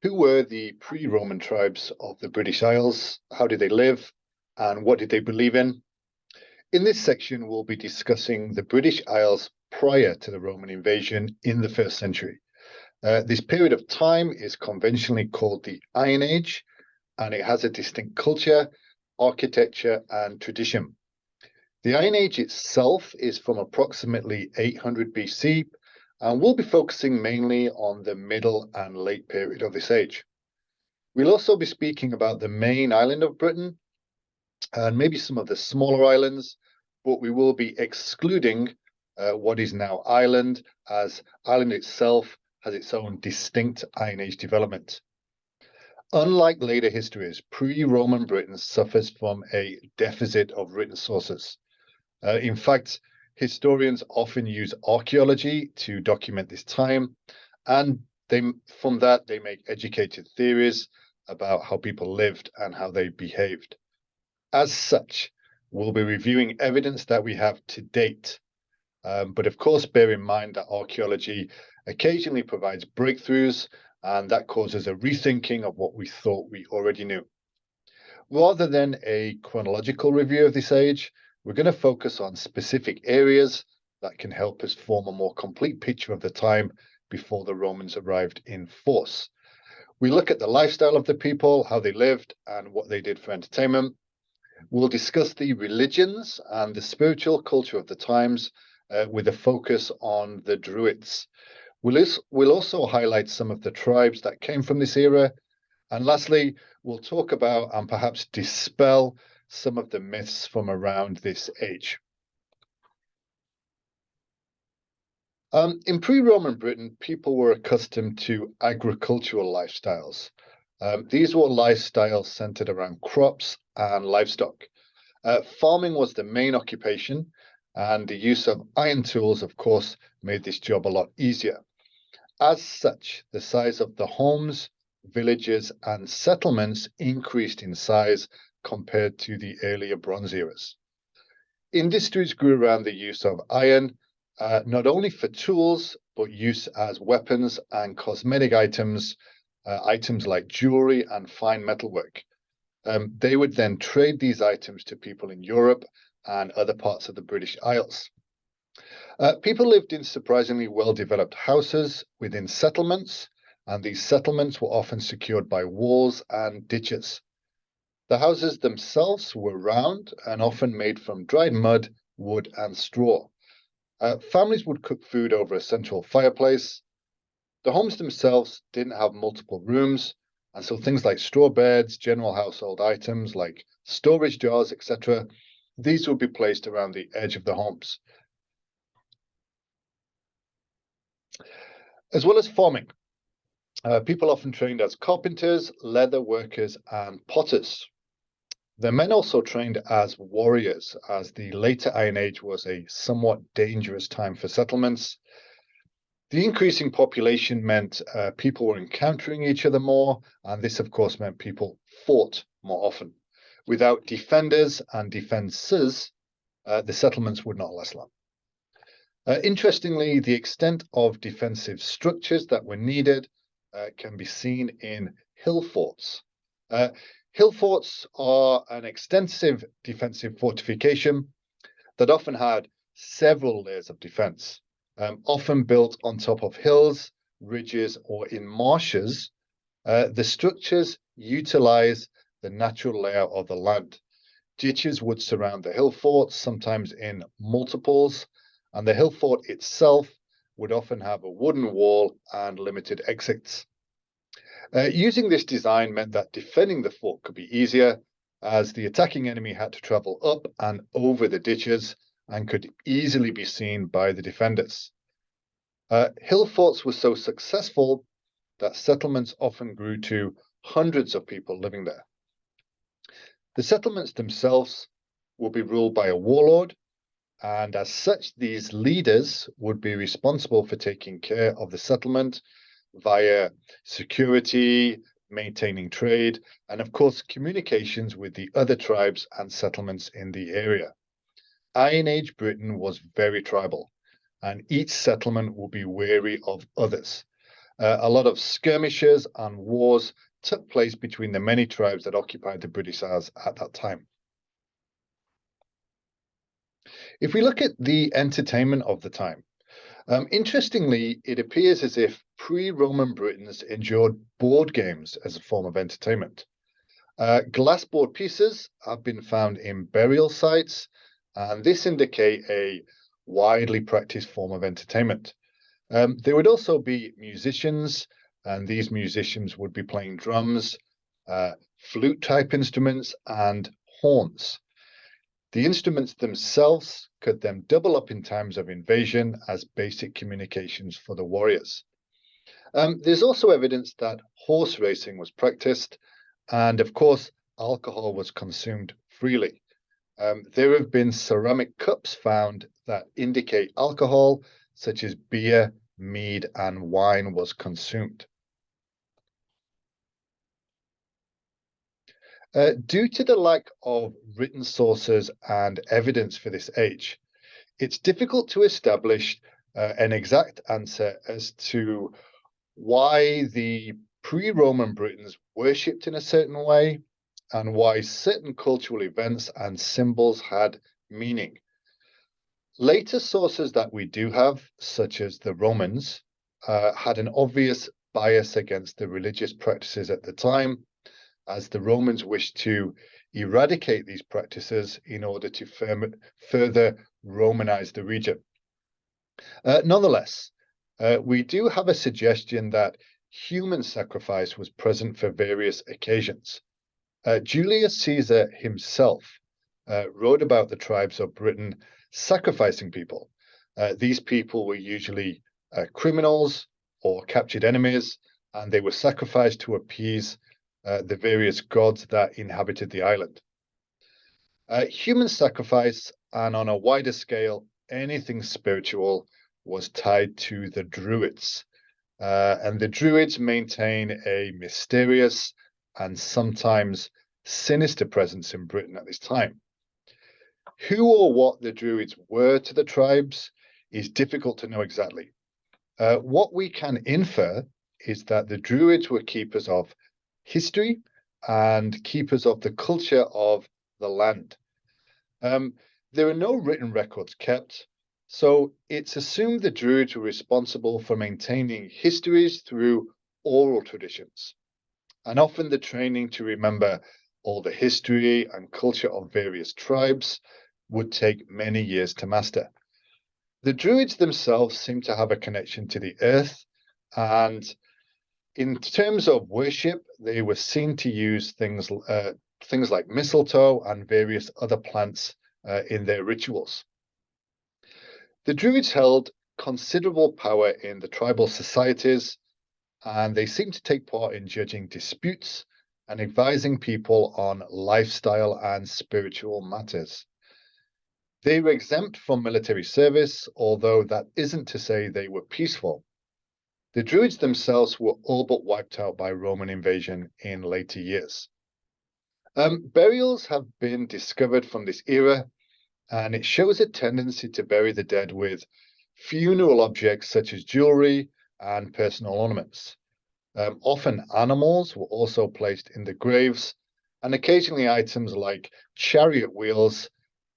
Who were the pre-Roman tribes of the British Isles? How did they live? And what did they believe in? In this section, we'll be discussing the British Isles prior to the Roman invasion in the 1st century. This period of time is conventionally called the Iron Age, and it has a distinct culture, architecture, and tradition. The Iron Age itself is from approximately 800 BC, and we'll be focusing mainly on the middle and late period of this age. We'll also be speaking about the main island of Britain and maybe some of the smaller islands, but we will be excluding what is now Ireland, as Ireland itself has its own distinct Iron Age development. Unlike later histories, pre-Roman Britain suffers from a deficit of written sources. In fact, historians often use archaeology to document this time, and from that they make educated theories about how people lived and how they behaved. As such, we'll be reviewing evidence that we have to date, but of course bear in mind that archaeology occasionally provides breakthroughs, and that causes a rethinking of what we thought we already knew. Rather than a chronological review of this age, we're going to focus on specific areas that can help us form a more complete picture of the time before the Romans arrived in force. We look at the lifestyle of the people, how they lived, and what they did for entertainment. We'll discuss the religions and the spiritual culture of the times with a focus on the Druids. We'll also highlight some of the tribes that came from this era. And lastly, we'll talk about and perhaps dispel some of the myths from around this age. In pre-Roman Britain, people were accustomed to agricultural lifestyles. These were lifestyles centered around crops and livestock. Farming was the main occupation, and the use of iron tools, of course, made this job a lot easier. As such, the size of the homes, villages, and settlements increased in size compared to the earlier Bronze eras. Industries grew around the use of iron, not only for tools, but use as weapons and cosmetic items, items like jewelry and fine metalwork. They would then trade these items to people in Europe and other parts of the British Isles. People lived in surprisingly well-developed houses within settlements, and these settlements were often secured by walls and ditches. The houses themselves were round and often made from dried mud, wood, and straw. Families would cook food over a central fireplace. The homes themselves didn't have multiple rooms, and so things like straw beds, general household items like storage jars, etc., these would be placed around the edge of the homes. As well as farming, people often trained as carpenters, leather workers, and potters. The men also trained as warriors, as the later Iron Age was a somewhat dangerous time for settlements. The increasing population meant people were encountering each other more, and this, of course, meant people fought more often. Without defenders and defences, the settlements would not last long. Interestingly, the extent of defensive structures that were needed can be seen in Hillforts. Hillforts are an extensive defensive fortification that often had several layers of defense, often built on top of hills, ridges, or in marshes. The structures utilize the natural layout of the land. Ditches would surround the hill forts, sometimes in multiples, and the hill fort itself would often have a wooden wall and limited exits. Using this design meant that defending the fort could be easier, as the attacking enemy had to travel up and over the ditches and could easily be seen by the defenders. Hill forts were so successful that settlements often grew to hundreds of people living there. The settlements themselves would be ruled by a warlord, and as such, these leaders would be responsible for taking care of the settlement via security, maintaining trade, and of course, communications with the other tribes and settlements in the area. Iron Age Britain was very tribal, and each settlement would be wary of others. A lot of skirmishes and wars took place between the many tribes that occupied the British Isles at that time. If we look at the entertainment of the time, interestingly, it appears as if pre-Roman Britons enjoyed board games as a form of entertainment. Glass board pieces have been found in burial sites, and this indicate a widely practiced form of entertainment. There would also be musicians, and these musicians would be playing drums, flute-type instruments, and horns. The instruments themselves could then double up in times of invasion as basic communications for the warriors. There's also evidence that horse racing was practiced, and of course, alcohol was consumed freely. There have been ceramic cups found that indicate alcohol, such as beer, mead, and wine was consumed. Due to the lack of written sources and evidence for this age, it's difficult to establish an exact answer as to why the pre-Roman Britons worshipped in a certain way and why certain cultural events and symbols had meaning. Later sources that we do have, such as the Romans, had an obvious bias against the religious practices at the time, as the Romans wished to eradicate these practices in order to further Romanize the region. Nonetheless, we do have a suggestion that human sacrifice was present for various occasions. Julius Caesar himself wrote about the tribes of Britain sacrificing people. These people were usually criminals or captured enemies, and they were sacrificed to appease the various gods that inhabited the island. Human sacrifice, and on a wider scale, anything spiritual, was tied to the Druids. And the Druids maintain a mysterious and sometimes sinister presence in Britain at this time. Who or what the Druids were to the tribes is difficult to know exactly. What we can infer is that the Druids were keepers of history and keepers of the culture of the land. There are no written records kept, so it's assumed the Druids were responsible for maintaining histories through oral traditions, and often the training to remember all the history and culture of various tribes would take many years to master. The Druids themselves seem to have a connection to the earth, and in terms of worship, they were seen to use things like mistletoe and various other plants in their rituals. The Druids held considerable power in the tribal societies, and they seem to take part in judging disputes and advising people on lifestyle and spiritual matters. They were exempt from military service, although that isn't to say they were peaceful. The Druids themselves were all but wiped out by Roman invasion in later years. Burials have been discovered from this era, and it shows a tendency to bury the dead with funeral objects such as jewelry and personal ornaments. Often animals were also placed in the graves, and occasionally items like chariot wheels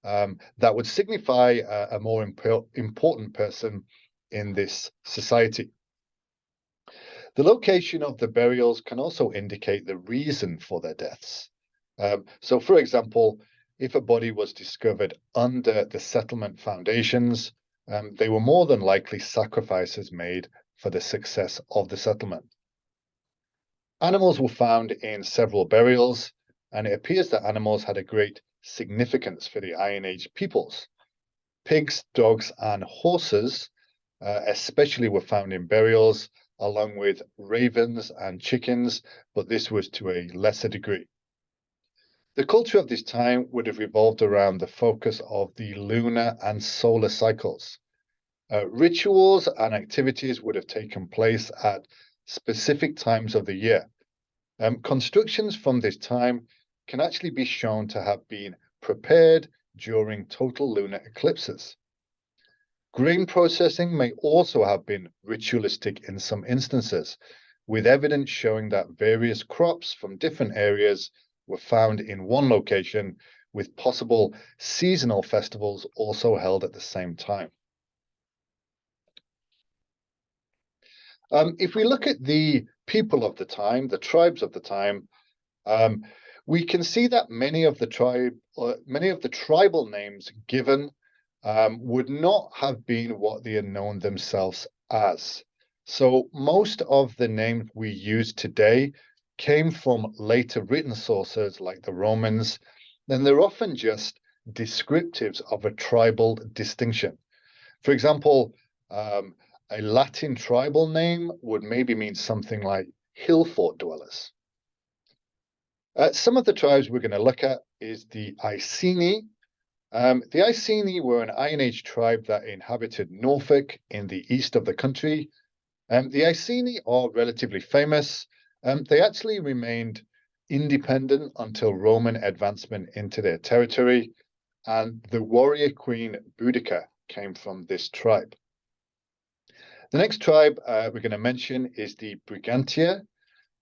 that would signify a more important person in this society. The location of the burials can also indicate the reason for their deaths. So, for example, if a body was discovered under the settlement foundations, they were more than likely sacrifices made for the success of the settlement. Animals were found in several burials, and it appears that animals had a great significance for the Iron Age peoples. Pigs, dogs, and horses especially were found in burials, along with ravens and chickens, but this was to a lesser degree. The culture of this time would have revolved around the focus of the lunar and solar cycles. Rituals and activities would have taken place at specific times of the year. Constructions from this time can actually be shown to have been prepared during total lunar eclipses. Grain processing may also have been ritualistic in some instances, with evidence showing that various crops from different areas were found in one location, with possible seasonal festivals also held at the same time. If we look at the people of the time, the tribes of the time, we can see that many of the tribal names given would not have been what they are known themselves as. So most of the names we use today came from later written sources like the Romans, and they're often just descriptives of a tribal distinction. For example, a Latin tribal name would maybe mean something like Hillfort dwellers. Some of the tribes we're going to look at is the Iceni. The Iceni were an Iron Age tribe that inhabited Norfolk in the east of the country. The Iceni are relatively famous. They actually remained independent until Roman advancement into their territory, and the warrior queen Boudica came from this tribe. The next tribe we're going to mention is the Brigantia,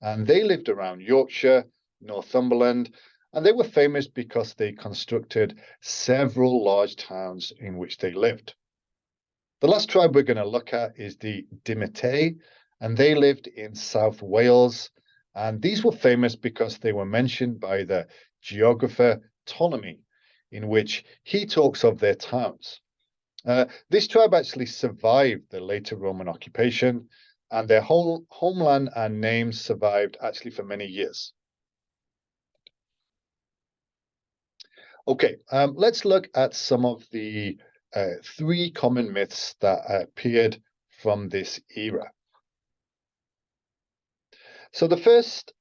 and they lived around Yorkshire, Northumberland, and they were famous because they constructed several large towns in which they lived. The last tribe we're going to look at is the Dimetae, and they lived in South Wales, and these were famous because they were mentioned by the geographer Ptolemy, in which he talks of their towns. This tribe actually survived the later Roman occupation, and their whole homeland and names survived actually for many years. Okay, let's look at some of the 3 common myths that appeared from this era. So the first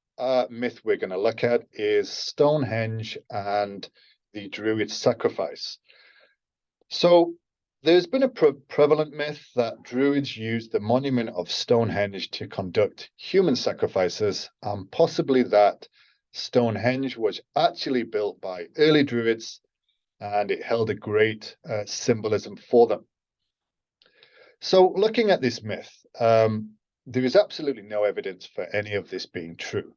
myth we're going to look at is Stonehenge and the Druid sacrifice. So there's been a prevalent myth that Druids used the monument of Stonehenge to conduct human sacrifices, and possibly that Stonehenge was actually built by early Druids, and it held a great symbolism for them. So looking at this myth, there is absolutely no evidence for any of this being true.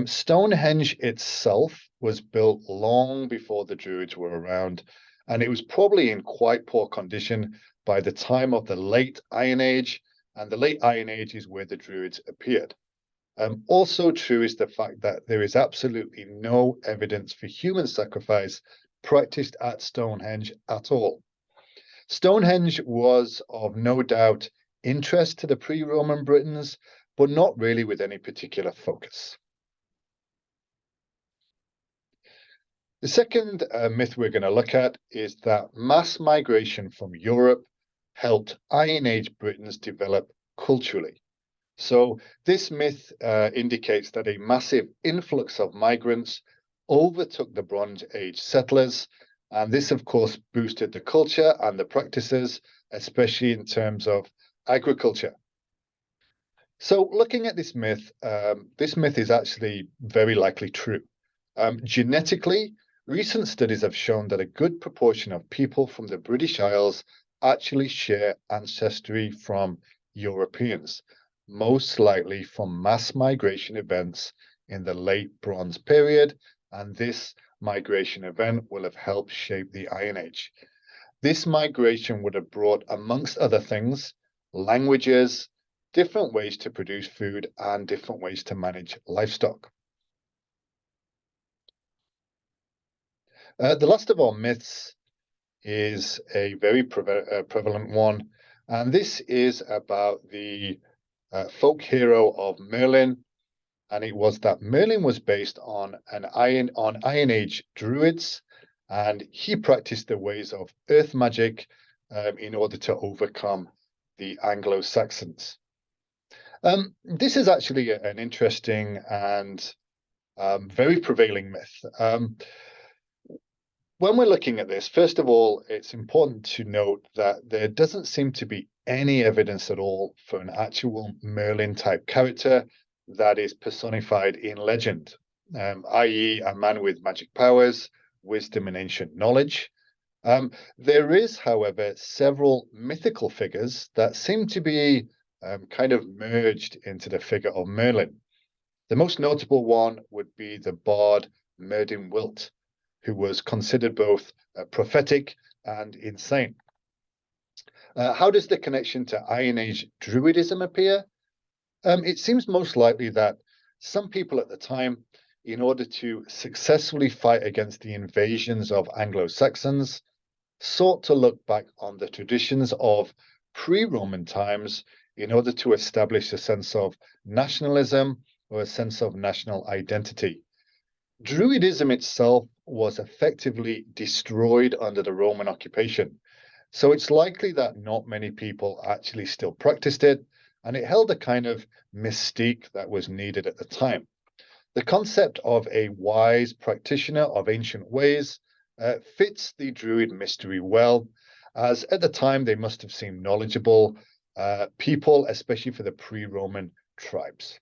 Stonehenge itself was built long before the Druids were around, and it was probably in quite poor condition by the time of the late Iron Age, and the late Iron Age is where the Druids appeared. Also true is the fact that there is absolutely no evidence for human sacrifice practiced at Stonehenge at all. Stonehenge was of no doubt interest to the pre-Roman Britons, but not really with any particular focus. The second myth we're going to look at is that mass migration from Europe helped Iron Age Britons develop culturally. So this myth indicates that a massive influx of migrants overtook the Bronze Age settlers, and this, of course, boosted the culture and the practices, especially in terms of agriculture. So looking at this myth is actually very likely true. Genetically, recent studies have shown that a good proportion of people from the British Isles actually share ancestry from Europeans, most likely from mass migration events in the late Bronze period, and this migration event will have helped shape the Iron Age. This migration would have brought, amongst other things, languages, different ways to produce food, and different ways to manage livestock. The last of our myths is a very prevalent one, and this is about the folk hero of Merlin, and it was that Merlin was based on Iron Age Druids, and he practiced the ways of earth magic in order to overcome the Anglo-Saxons. This is actually an interesting and very prevailing myth. When we're looking at this, first of all, it's important to note that there doesn't seem to be any evidence at all for an actual Merlin-type character that is personified in legend, i.e. a man with magic powers, wisdom, and ancient knowledge. There is, however, several mythical figures that seem to be kind of merged into the figure of Merlin. The most notable one would be the bard Merlin, who was considered both prophetic and insane. How does the connection to Iron Age Druidism appear? It seems most likely that some people at the time, in order to successfully fight against the invasions of Anglo-Saxons, sought to look back on the traditions of pre-Roman times in order to establish a sense of nationalism or a sense of national identity. Druidism itself was effectively destroyed under the Roman occupation, so it's likely that not many people actually still practiced it, and it held a kind of mystique that was needed at the time. The concept of a wise practitioner of ancient ways fits the Druid mystery well, as at the time they must have seemed knowledgeable people, especially for the pre-Roman tribes.